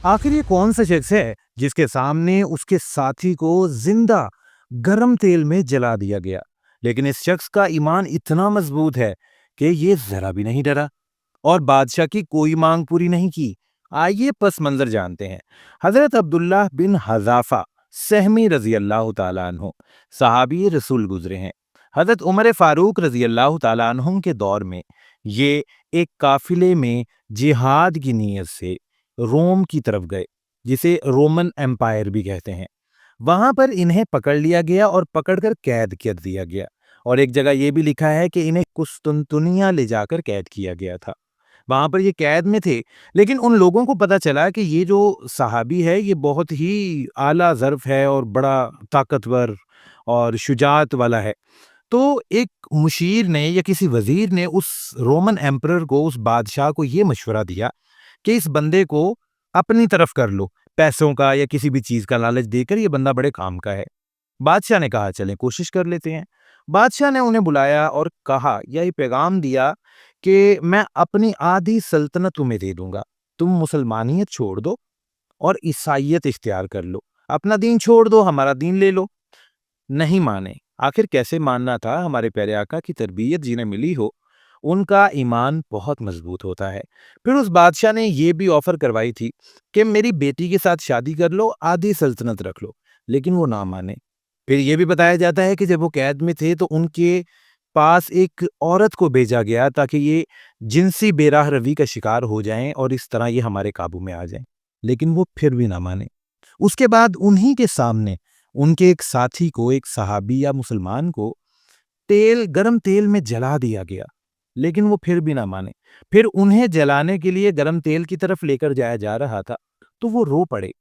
आखिर ये कौन सा शख्स है जिसके सामने उसके साथी को जिंदा गरम तेल में जला दिया गया, लेकिन इस शख्स का ईमान इतना मजबूत है कि ये जरा भी नहीं डरा और बादशाह की कोई मांग पूरी नहीं की। आइए पस मंजर जानते हैं। हजरत अब्दुल्लाह बिन हजाफा सहमी रजी अल्लाह ताला अन्हु सहाबी रसूल गुजरे हैं। हजरत उमर फारूक रजी अल्लाह ताला अन्हु के दौर में ये एक काफिले में जिहाद की नीयत से रोम की तरफ गए, जिसे रोमन एम्पायर भी कहते हैं। वहां पर इन्हें पकड़ लिया गया और पकड़कर कैद कर दिया गया, और एक जगह यह भी लिखा है कि इन्हें कुस्तुनतुनिया ले जाकर कैद किया गया था। वहां पर ये कैद में थे, लेकिन उन लोगों को पता चला कि ये जो सहाबी है ये बहुत ही आला ज़र्फ है और बड़ा ताकतवर और शुजाअत वाला है। तो एक मुशीर ने या किसी वजीर ने उस रोमन एम्परर को, उस बादशाह को ये मशवरा दिया कि इस बंदे को अपनी तरफ कर लो, पैसों का या किसी भी चीज का लालच देकर, ये बंदा बड़े काम का है। बादशाह ने कहा चलें कोशिश कर लेते हैं। बादशाह ने उन्हें बुलाया और कहा, यही पैगाम दिया कि मैं अपनी आधी सल्तनत तुम्हें दे दूंगा, तुम मुसलमानियत छोड़ दो और ईसाइयत इख्तियार कर लो, अपना दीन छोड़ दो, हमारा दीन ले लो। नहीं माने। आखिर कैसे मानना था? हमारे प्यारे आका की तरबियत जिन्हें मिली हो उनका ईमान बहुत मजबूत होता है। फिर उस बादशाह ने ये भी ऑफर करवाई थी कि मेरी बेटी के साथ शादी कर लो, आधी सल्तनत रख लो, लेकिन वो ना माने। फिर ये भी बताया जाता है कि जब वो कैद में थे तो उनके पास एक औरत को भेजा गया ताकि ये जिनसी बेराह रवी का शिकार हो जाएं और इस तरह ये हमारे काबू में आ जाएं, लेकिन वो फिर भी ना माने। उसके बाद उन्हीं के सामने उनके एक साथी को, एक सहाबी या मुसलमान को गरम तेल में जला दिया गया, लेकिन वो फिर भी ना माने। फिर उन्हें जलाने के लिए गरम तेल की तरफ लेकर जाया जा रहा था तो वो रो पड़े,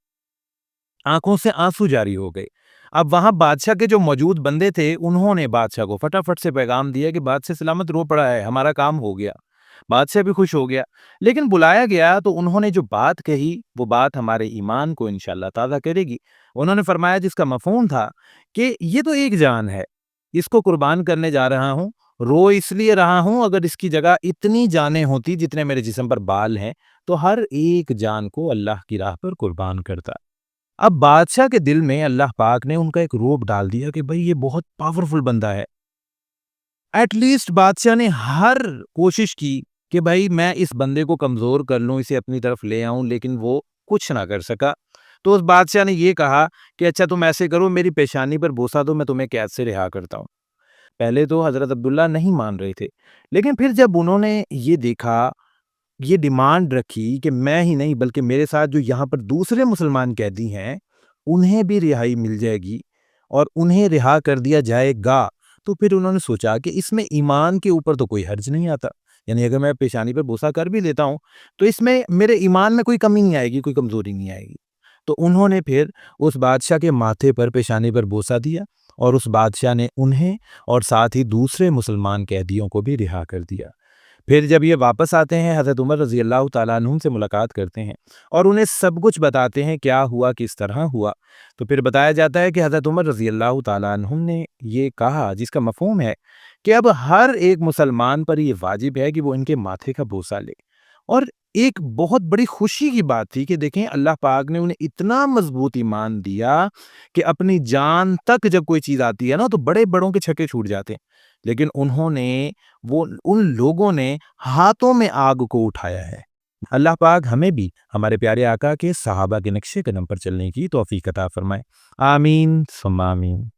आंखों से आंसू जारी हो गए। अब वहां बादशाह के जो मौजूद बंदे थे उन्होंने बादशाह को फटाफट से पैगाम दिया कि बादशाह सलामत रो पड़ा है, हमारा काम हो गया। बादशाह भी खुश हो गया, लेकिन बुलाया गया तो उन्होंने जो बात कही वो बात हमारे ईमान को इंशाअल्लाह ताज़ा करेगी। उन्होंने फरमाया, जिसका मफहूम था कि ये तो एक जान है, इसको कुर्बान करने जा रहा हूँ, रो इसलिए रहा हूँ, अगर इसकी जगह इतनी जानें होती जितने मेरे जिस्म पर बाल हैं तो हर एक जान को अल्लाह की राह पर कुर्बान करता। अब बादशाह के दिल में अल्लाह पाक ने उनका एक रोब डाल दिया कि भाई ये बहुत पावरफुल बंदा है। एटलीस्ट बादशाह ने हर कोशिश की कि भाई मैं इस बंदे को कमजोर कर लूं, इसे अपनी तरफ ले आऊं, लेकिन वो कुछ ना कर सका। तो उस बादशाह ने ये कहा कि अच्छा तुम ऐसे करो, मेरी पेशानी पर बोसा दो, मैं तुम्हें कैद से रिहा करता हूं। पहले तो हजरत अब्दुल्ला नहीं मान रहे थे, लेकिन फिर जब उन्होंने ये देखा, ये डिमांड रखी कि मैं ही नहीं बल्कि मेरे साथ जो यहाँ पर दूसरे मुसलमान कैदी हैं उन्हें भी रिहाई मिल जाएगी और उन्हें रिहा कर दिया जाएगा, तो फिर उन्होंने सोचा कि इसमें ईमान के ऊपर तो कोई हर्ज नहीं आता। यानी अगर मैं पेशानी पर बोसा कर भी लेता हूँ तो इसमें मेरे ईमान में कोई कमी नहीं आएगी, कोई कमजोरी नहीं आएगी। तो उन्होंने फिर उस बादशाह के माथे पर, पेशानी पर बोसा दिया और उस बादशाह ने उन्हें और साथ ही दूसरे मुसलमान कैदियों को भी रिहा कर दिया। फिर जब ये वापस आते हैं, हज़रत उमर रज़ी अल्लाह ताला अन्हुम से मुलाकात करते हैं और उन्हें सब कुछ बताते हैं क्या हुआ, किस तरह हुआ। तो फिर बताया जाता है कि हज़रत उमर रज़ी अल्लाह ताला अन्हुम ने ये कहा, जिसका मफ़हूम है कि अब हर एक मुसलमान पर ये वाजिब है कि वो इनके माथे का बोसा ले। और एक बहुत बड़ी खुशी की बात थी कि देखें अल्लाह पाक ने उन्हें इतना मजबूत ईमान दिया कि अपनी जान तक जब कोई चीज़ आती है ना तो बड़े बड़ों के छक्के छूट जाते हैं, लेकिन उन लोगों ने हाथों में आग को उठाया है। अल्लाह पाक हमें भी हमारे प्यारे आका के सहाबा के नक्शे कदम पर चलने की तौफीक अता फरमाए। आमीन सुम्मा आमीन।